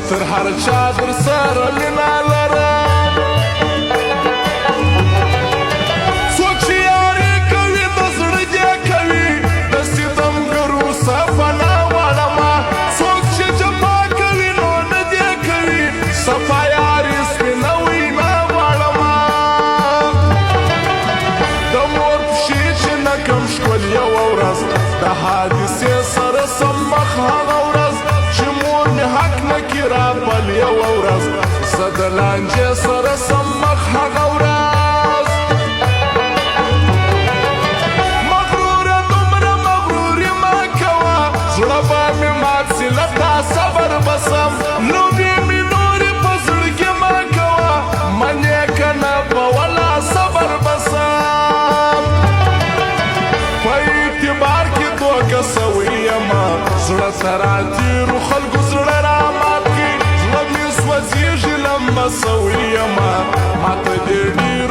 تر هر چا در سره مینه لرم څوک چې یاري کوي د زړه دې کوي د ستمګرو صفه نه غواړمه څوک چې جفا کوي نو نه دې کوي صفا یاري سپینه وینا غواړمه د مور پښې چې نه کم ښکل یوه ورځ د حادثې سره سم مخ هغه ورځ چې مور مې حق نه کي راپل یوه ورځ زه د لانجې سره سم مخ هغه ورځ مغروره دومره مغروري مه کوه زړه به مې مات سي له تا صبر به سم لوبې مې نورې په زړګي مه کوه منې که نه په ولا صبر به سم په اعتبار کې دوکه سوی یمه زړه ته راتېرو خلکو زړه رامات کړي زړه مې سوځېږي لمبه سوی یمه ماته دې ډېر